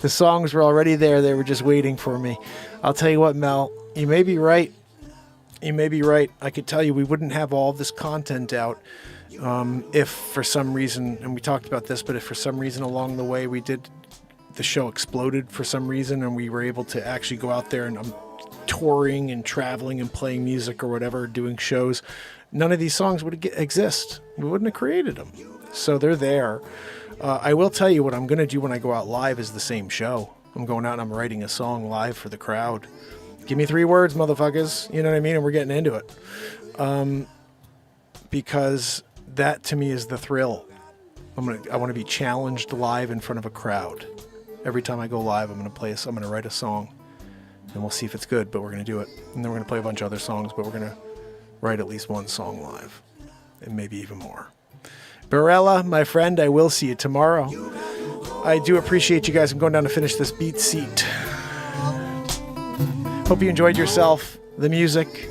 the songs were already there. They were just waiting for me. I'll tell you what, Mel, you may be right. You may be right. I could tell you we wouldn't have all this content out if for some reason, and we talked about this, but if for some reason along the way the show exploded for some reason and we were able to actually go out there and I'm touring and traveling and playing music or whatever, doing shows, none of these songs would exist. We wouldn't have created them. So they're there. I will tell you what I'm going to do when I go out live is the same show. I'm going out and I'm writing a song live for the crowd. Give me 3 words, motherfuckers. You know what I mean? And we're getting into it. Because that to me is the thrill. I want to be challenged live in front of a crowd. Every time I go live, I'm going to write a song and we'll see if it's good, but we're going to do it. And then we're going to play a bunch of other songs, but we're going to write at least one song live and maybe even more. Barella, my friend, I will see you tomorrow. I do appreciate you guys. I'm going down to finish this beat seat. Hope you enjoyed yourself, the music,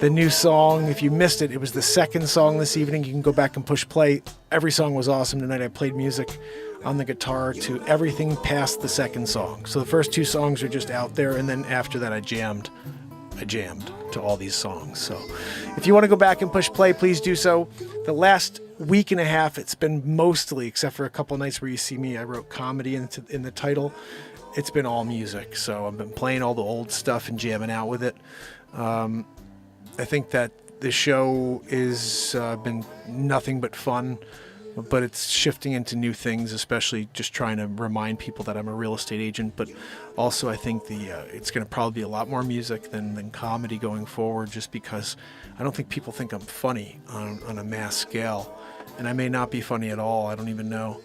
the new song. If you missed it, it was the second song this evening. You can go back and push play. Every song was awesome tonight. I played music on the guitar to everything past the second song. So the first 2 songs are just out there, and then after that I jammed to all these songs. So if you want to go back and push play, please do so. The last week and a half, it's been mostly, except for a couple nights where you see me, I wrote comedy in the title. It's been all music. So I've been playing all the old stuff and jamming out with it. I think that the show is been nothing but fun, but it's shifting into new things, especially just trying to remind people that I'm a real estate agent. But also I think it's going to probably be a lot more music than comedy going forward, just because I don't think people think I'm funny on a mass scale. And I may not be funny at all. I don't even know,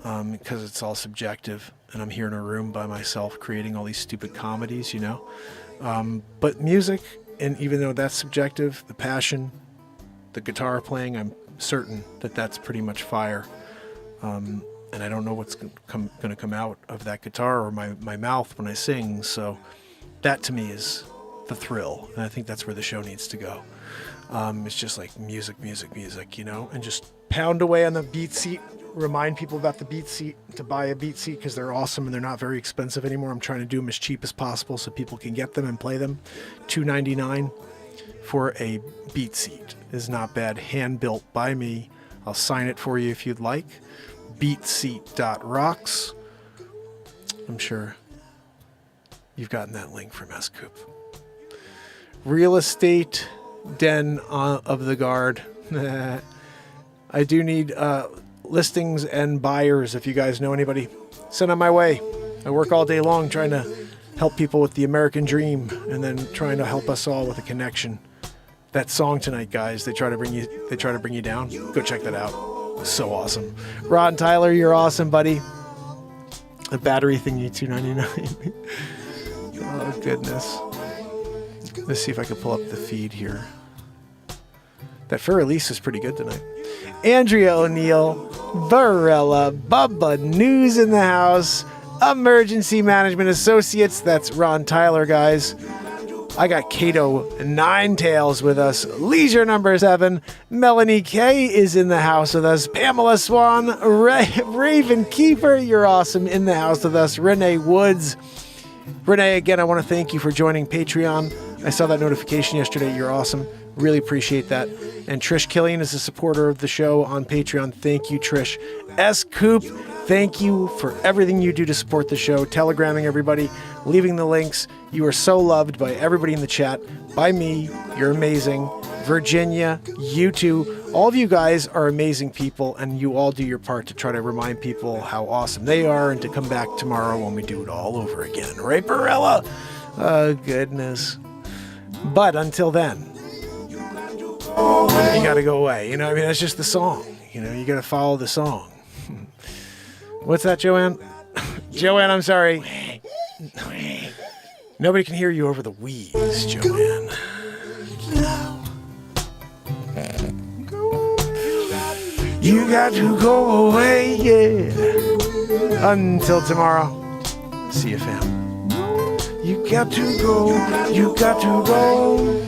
because it's all subjective. And I'm here in a room by myself creating all these stupid comedies, you know. But music, and even though that's subjective, the passion, the guitar playing, I'm certain that that's pretty much fire. And I don't know what's going to come out of that guitar or my mouth when I sing. So that to me is the thrill. And I think that's where the show needs to go. It's just like music, you know, and just pound away on the beat seat. Remind people about the beat seat, to buy a beat seat, because they're awesome and they're not very expensive anymore. I'm trying to do them as cheap as possible so people can get them and play them. $2.99 for a beat seat is not bad. Hand built by me. I'll sign it for you if you'd like. Beatseat.rocks. I'm sure you've gotten that link from S-Coop. Real estate den of the guard. I do need listings and buyers. If you guys know anybody, send them my way. I work all day long trying to help people with the American dream, and then trying to help us all with a connection. That song tonight, guys, they try to bring you down. Go check that out. So awesome. Ron Tyler, you're awesome, buddy. The battery thingy, $2.99. Oh goodness. Let's see if I can pull up the feed here. That Fur Elise is pretty good tonight. Andrea O'Neill, Varela, Bubba News in the house, Emergency Management Associates. That's Ron Tyler, guys. I got Cato Nine Tails with us. Leisure number 7. Melanie K is in the house with us. Pamela Swan, Raven Kiefer, you're awesome, in the house with us. Renee Woods. Renee, again, I want to thank you for joining Patreon. I saw that notification yesterday. You're awesome. Really appreciate that. And Trish Killian is a supporter of the show on Patreon. Thank you, Trish. S-Coop, thank you for everything you do to support the show. Telegramming everybody, leaving the links. You are so loved by everybody in the chat, by me. You're amazing. Virginia, you too. All of you guys are amazing people, and you all do your part to try to remind people how awesome they are and to come back tomorrow when we do it all over again. Right, Barella? Oh, goodness. But until then, you got to go away. You know, I mean, that's just the song. You know, you got to follow the song. What's that, Joanne? Joanne, I'm sorry. Nobody can hear you over the wheeze, Joanne. You got to go away, yeah. Until tomorrow. See you, fam. You got to go. You got to go.